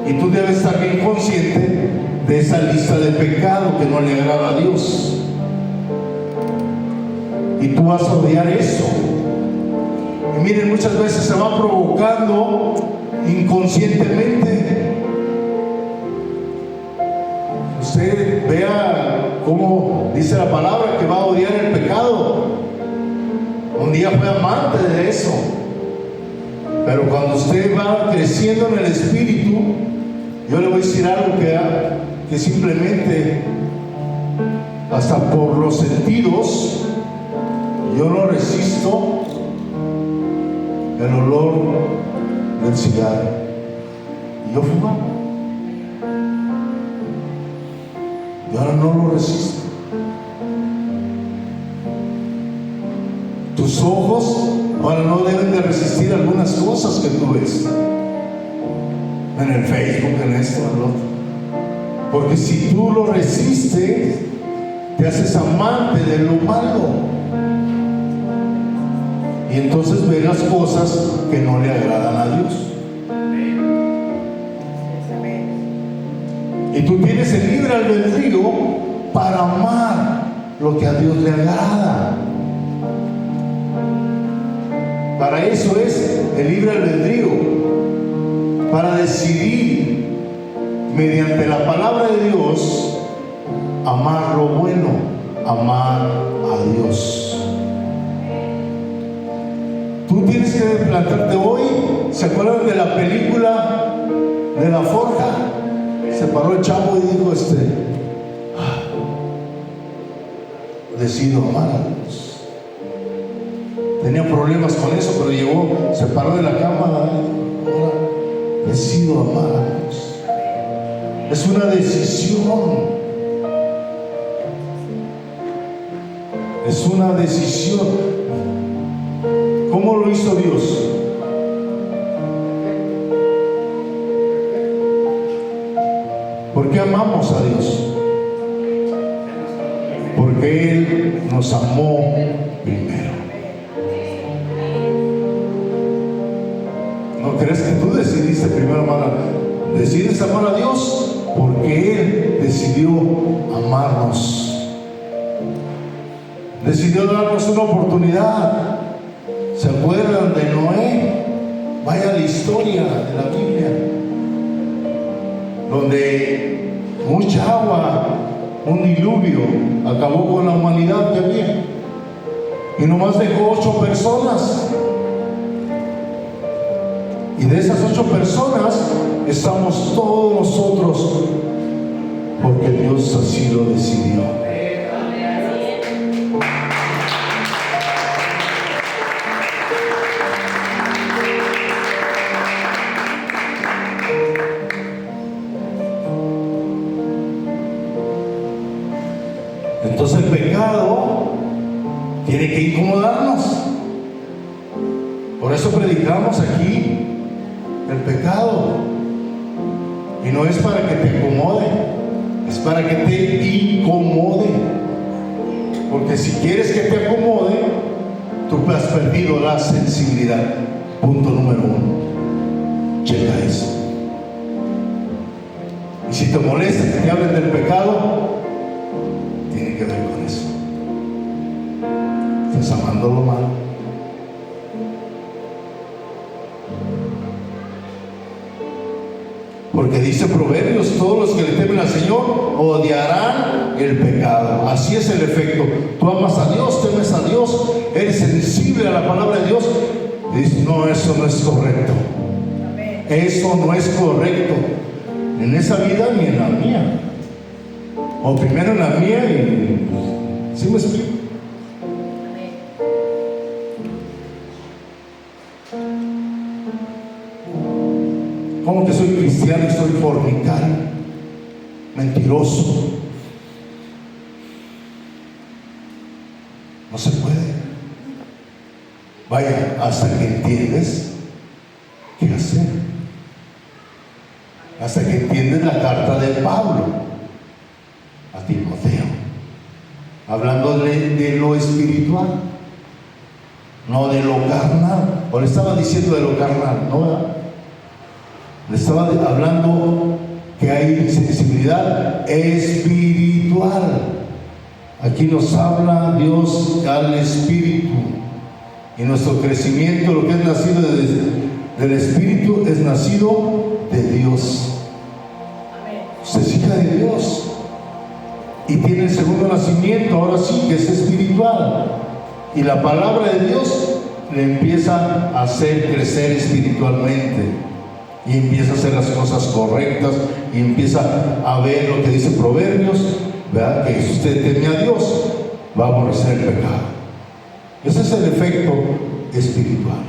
Y tú debes estar bien consciente de esa lista de pecado que no le agrada a Dios. Y tú vas a odiar eso. Y miren, muchas veces se va provocando inconscientemente. Usted vea cómo dice la palabra que va a odiar el pecado. Un día fue amante de eso, pero cuando usted va creciendo en el Espíritu, yo le voy a decir algo que simplemente hasta por los sentidos yo no resisto el olor del cigarro, y yo fumaba. Y ahora no lo resisto. Tus ojos ahora no deben de resistir algunas cosas que tú ves en el Facebook, en esto, en lo otro, porque si tú lo resistes, te haces amante de lo malo, y entonces ves las cosas que no le agradan a Dios. Y tú tienes el libre albedrío para amar lo que a Dios le agrada. Para eso es el libre albedrío, para decidir mediante la palabra de Dios amar lo bueno, amar a Dios. Tú tienes que plantearte hoy. ¿Se acuerdan de la película de La Forja? Se paró el chavo y dijo: decido amar a Dios. Tenía problemas con eso, pero llegó, se paró de la cama, ahora decido amar a Dios. Es una decisión. Es una decisión. ¿Cómo lo hizo Dios? ¿Por qué amamos a Dios? Porque Él nos amó primero. ¿No crees que tú decidiste primero amar? Decides amar a Dios porque Él decidió amarnos. Decidió darnos una oportunidad. ¿Se acuerdan de Noé? Vaya la historia de la Biblia, donde mucha agua, un diluvio, acabó con la humanidad que había, y nomás dejó 8 personas. Y de esas 8 personas estamos todos nosotros, porque Dios así lo decidió. Entonces el pecado tiene que incomodarnos. Por eso predicamos aquí el pecado. Y no es para que te acomode, es para que te incomode. Porque si quieres que te acomode, tú has perdido la sensibilidad. Punto número 1. Checa eso. Y si te molesta que te hablen del pecado, tiene que ver con eso. Estás amando lo malo. Porque dice Proverbios, todos los que le temen al Señor odiarán el pecado. Así es el efecto. Tú amas a Dios, temes a Dios, eres sensible a la palabra de Dios, y dices, no, eso no es correcto. Eso no es correcto. En esa vida ni en la mía. O primero en la mía y... ¿sí me explico? ¿Cómo que soy cristiano y soy fornicario? Mentiroso. No se puede. Vaya, hasta que entiendes qué hacer. Hasta que entiendes la carta de Pablo a Timoteo, hablando de lo espiritual, no de lo carnal. O le estaba diciendo de lo carnal, ¿no? Le estaba hablando que hay sensibilidad espiritual. Aquí nos habla Dios al espíritu, y nuestro crecimiento, lo que es nacido del espíritu, es nacido de Dios. Se es hija de Dios y tiene el segundo nacimiento, ahora sí, que es espiritual, y la palabra de Dios le empieza a hacer crecer espiritualmente, y empieza a hacer las cosas correctas, y empieza a ver lo que dice Proverbios, ¿verdad? Que si usted teme a Dios, va a aborrecer el pecado. Ese es el efecto espiritual.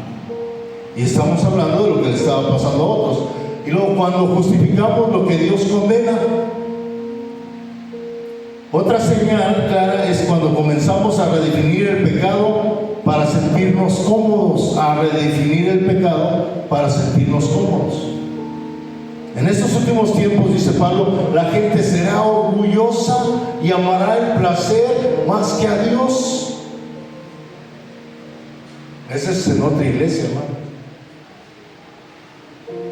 Y estamos hablando de lo que le estaba pasando a otros. Y luego, cuando justificamos lo que Dios condena, otra señal clara es cuando comenzamos a redefinir el pecado para sentirnos cómodos, a redefinir el pecado para sentirnos cómodos. En estos últimos tiempos, dice Pablo, la gente será orgullosa y amará el placer más que a Dios. Ese es en otra iglesia, hermano.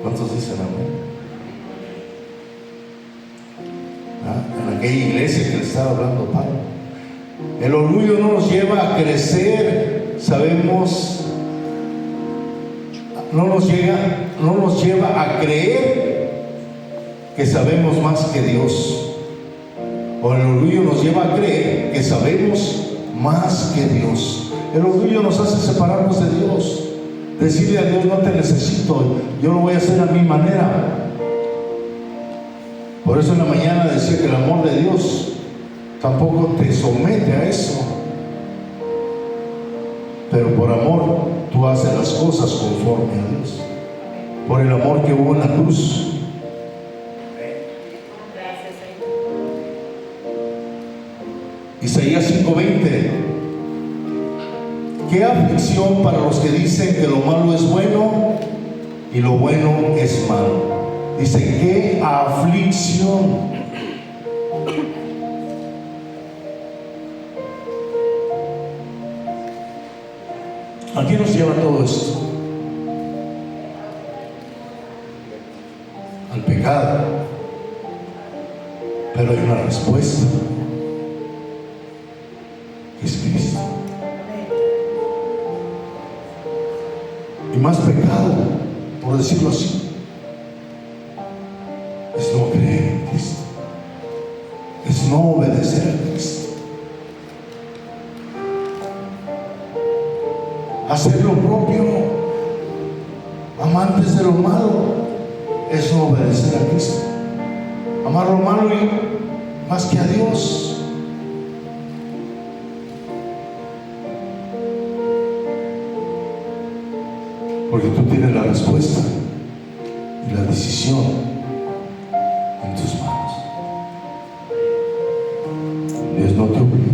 ¿Cuántos dicen amén? En aquella iglesia que le estaba hablando Pablo. El orgullo no nos lleva a crecer, sabemos, no nos lleva a creer que sabemos más que Dios. O el orgullo nos lleva a creer que sabemos más que Dios. El orgullo nos hace separarnos de Dios. Decirle a Dios, no te necesito, yo lo voy a hacer a mi manera. Por eso en la mañana decía que el amor de Dios tampoco te somete a eso, pero por amor tú haces las cosas conforme a Dios, por el amor que hubo en la cruz. Isaías 5:20. qué aflicción para los que dicen que lo malo es bueno y lo bueno es malo. Dice, qué aflicción. ¿A qué nos lleva todo esto? Al pecado. Pero hay una respuesta, que es Cristo. Y más pecado, por decirlo así, es no creer en Cristo, es no obedecer a Cristo. Hacer lo propio, amantes de lo malo, es no obedecer a Cristo. Amar lo malo y más que a Dios. Porque tú tienes la respuesta y la decisión en tus manos. Dios no te obliga,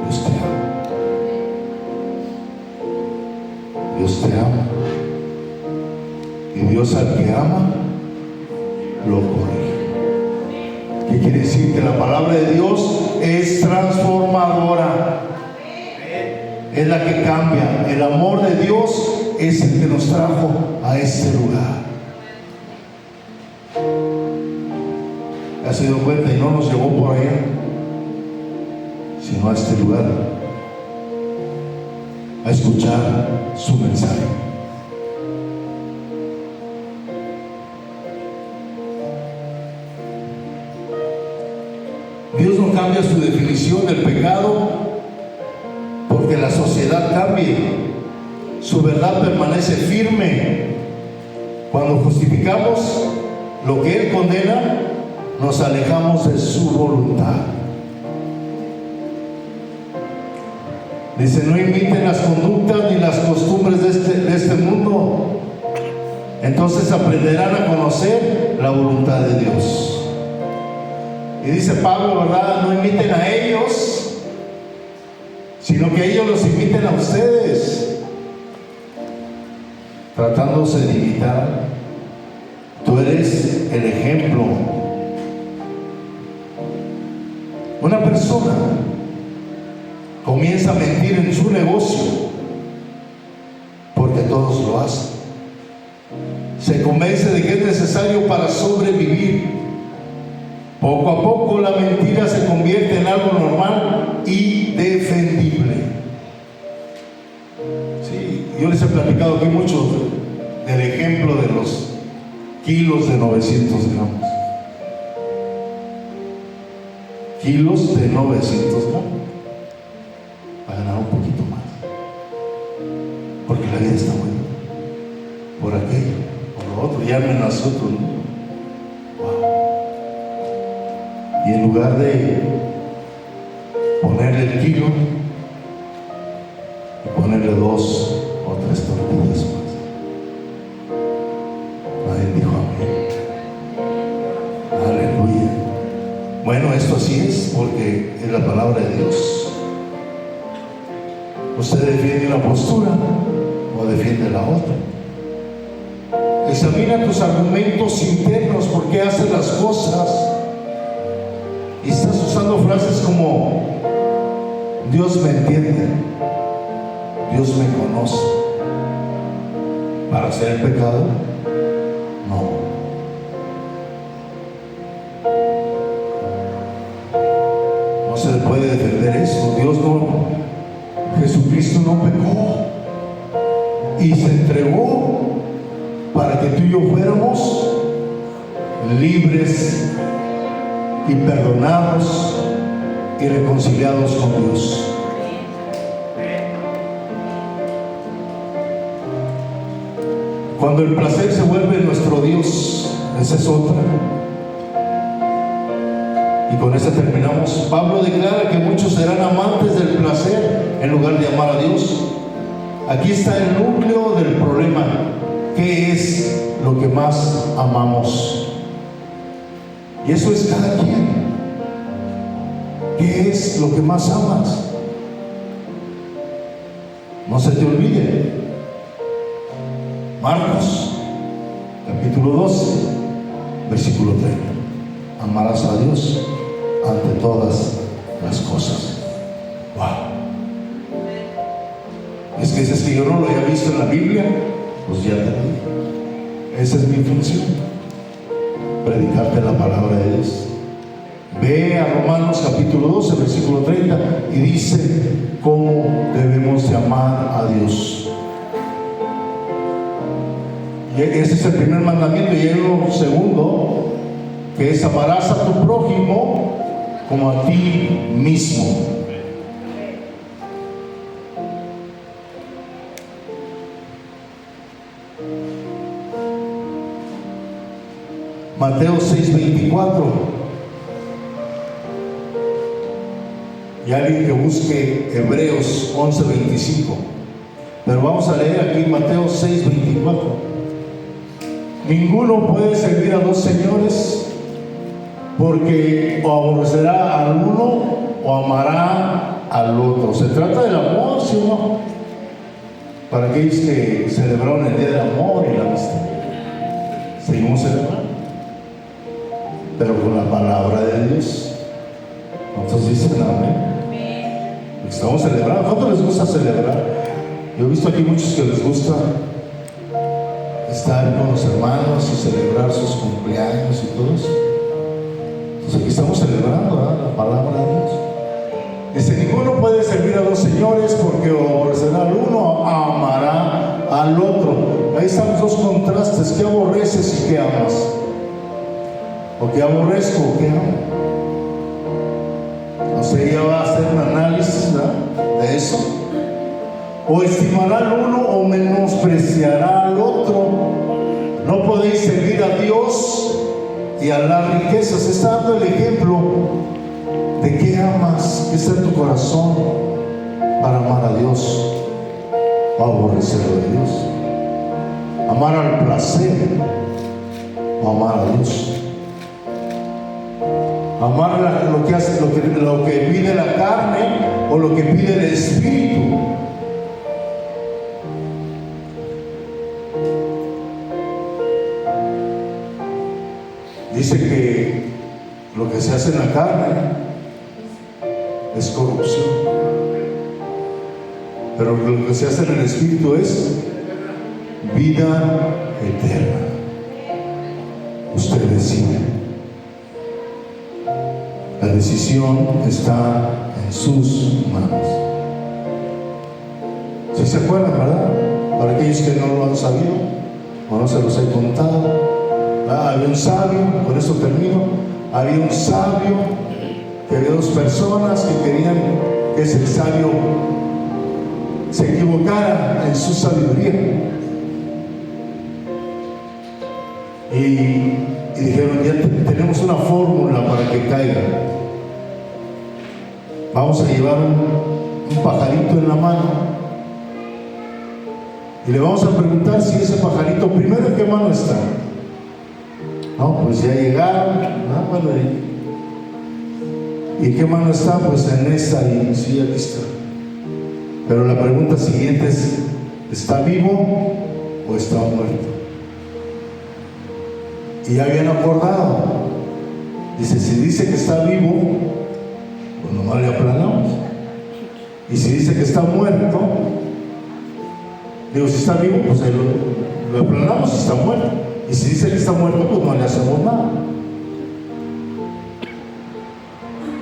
Dios te ama. Dios te ama. Y Dios al que ama, lo corrige. ¿Qué quiere decir? Que la palabra de Dios es transformadora. Es la que cambia. El amor de Dios es el que nos trajo a este lugar. ¿Te has dado cuenta? Y no nos llevó por allá, sino a este lugar, a escuchar su mensaje. Dios no cambia su definición del pecado porque la sociedad cambie. Su verdad permanece firme. Cuando justificamos lo que Él condena, nos alejamos de su voluntad. Dice, no imiten las conductas ni las costumbres de este mundo. Entonces aprenderán a conocer la voluntad de Dios. Y dice Pablo, ¿verdad? No imiten a ellos, sino que ellos los imiten a ustedes. Tratándose de imitar, tú eres el ejemplo. Una persona comienza a mentir en su negocio porque todos lo hacen. Se convence de que es necesario para sobrevivir. Poco a poco la mentira se convierte en algo normal y defendible. Sí, yo les he platicado aquí mucho del ejemplo de los kilos de 900 gramos. Kilos de 900 gramos. Para ganar un poquito más. Porque la vida está buena. Por aquello, por lo otro, ya me nació otro, ¿no? Y en lugar de ponerle el kilo, y ponerle 2 o 3 tortillas más. Nadie dijo amén. Aleluya. Bueno, esto así es porque es la palabra de Dios. Usted defiende una postura o defiende la otra. Examina tus argumentos internos, por qué haces las cosas. Y estás usando frases como Dios me entiende, Dios me conoce. ¿Para hacer el pecado? No. No se le puede defender eso. Dios no, Jesucristo no pecó y se entregó para que tú y yo fuéramos libres y perdonados y reconciliados con Dios. Cuando el placer se vuelve nuestro Dios, esa es otra. Y con esa terminamos. Pablo declara que muchos serán amantes del placer en lugar de amar a Dios. Aquí está el núcleo del problema. ¿Qué es lo que más amamos? Y eso es cada quien. ¿Qué es lo que más amas? No se te olvide. Marcos, capítulo 12, versículo 30. Amarás a Dios ante todas las cosas. Wow. Es que dices que yo no lo había visto en la Biblia. Pues ya te lo digo. Esa es mi función, predicarte la palabra de Dios. Ve a Romanos capítulo 12, versículo 30 y dice cómo debemos de amar a Dios. Y ese es el primer mandamiento. Y hay un segundo, que es: amarás a tu prójimo como a ti mismo. Mateo 6:24. Y alguien que busque Hebreos 11:25. Pero vamos a leer aquí Mateo 6:24. Ninguno puede servir a dos señores, porque o aborrecerá al uno o amará al otro. Se trata del amor, ¿sí o no? Para aquellos que celebraron el Día del Amor y la Amistad, seguimos celebrando, pero con la palabra de Dios. Entonces dicen amén. Estamos celebrando. ¿Cuánto les gusta celebrar? Yo he visto aquí muchos que les gusta estar con los hermanos y celebrar sus cumpleaños y todo eso. Entonces aquí estamos celebrando, ¿verdad?, la palabra de Dios. Dice: ninguno puede servir a dos señores, porque aborrecerá al uno, amará al otro. Ahí están los dos contrastes: ¿qué aborreces y qué amas? ¿O qué aborrezco o qué amo? No sé, ella va a hacer un análisis, ¿verdad?, de eso. O estimará al uno o menospreciará al otro. No podéis servir a Dios y a las riquezas. Está dando el ejemplo de qué amas, qué está en tu corazón para amar a Dios o aborrecerlo de Dios. Amar al placer o amar a Dios. Amar lo que hace, lo que pide la carne o lo que pide el espíritu. Dice que lo que se hace en la carne es corrupción, pero lo que se hace en el espíritu es vida eterna. Usted decide. La decisión está en sus manos. ¿Sí se acuerdan, verdad? Para aquellos que no lo han sabido o no se los he contado, había un sabio, con esto termino. Había un sabio, que había dos personas que querían que ese sabio se equivocara en su sabiduría. Y dijeron: ya tenemos una fórmula para que caiga. Vamos a llevar un pajarito en la mano y le vamos a preguntar si ese pajarito, primero, ¿en qué mano está? No, pues ya llegaron, ¿no? Bueno, ¿y qué mano está? Pues en esta, y sí, aquí está. Pero la pregunta siguiente es: ¿está vivo o está muerto? Y ya habían acordado. Dice: si dice que está vivo, pues nomás le aplanamos. Y si dice que está muerto, digo, si está vivo, pues ahí lo aplanamos. Si está muerto. Y si dice que está muerto, pues no le hacemos nada.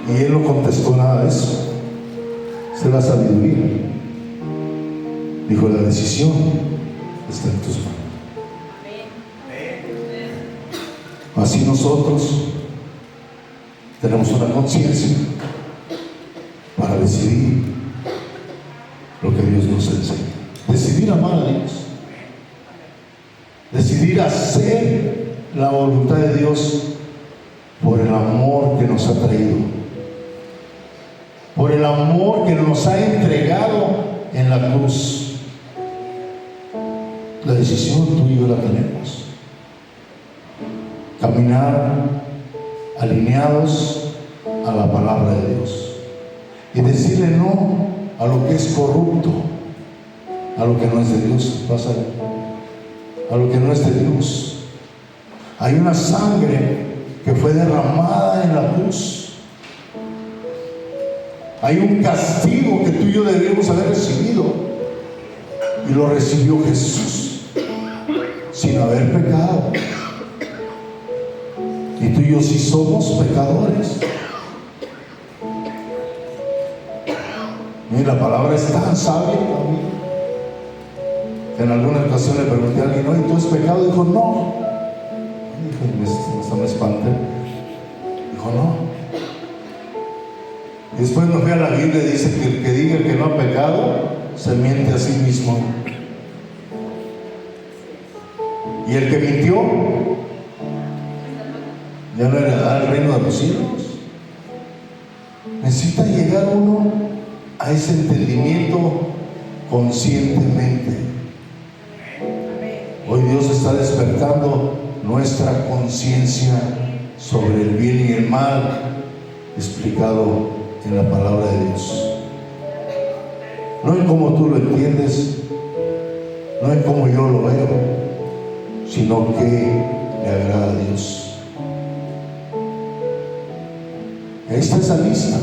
Y él no contestó nada de eso. Esa es la sabiduría. Dijo: la decisión está en tus manos. Así nosotros tenemos una conciencia para decidir lo que Dios nos enseña. Decidir amar a Dios. Decidir hacer la voluntad de Dios por el amor que nos ha traído, por el amor que nos ha entregado en la cruz. La decisión tú y yo la tenemos. Caminar alineados a la palabra de Dios y decirle no a lo que es corrupto, a lo que no es de Dios. Pásale. A lo que no es de Dios. Hay una sangre que fue derramada en la cruz. Hay un castigo que tú y yo deberíamos haber recibido, y lo recibió Jesús sin haber pecado. Y tú y yo sí somos pecadores. Mira, la palabra es tan sabia también, que en alguna ocasión le pregunté a alguien: oye, ¿tú has pecado? Dijo: no. Dije: me espanté. Dijo: no. Y después me fui a la Biblia y dice que el que diga que no ha pecado se miente a sí mismo. Y el que mintió ya no heredará el reino de los cielos. Necesita llegar uno a ese entendimiento conscientemente. Hoy Dios está despertando nuestra conciencia sobre el bien y el mal, explicado en la palabra de Dios. No en cómo tú lo entiendes, no en cómo yo lo veo, sino que le agrada a Dios. Esta es la lista.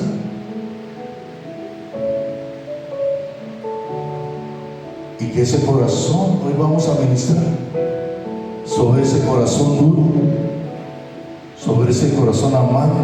Y que ese corazón, hoy vamos a ministrar sobre ese corazón duro, sobre ese corazón amante.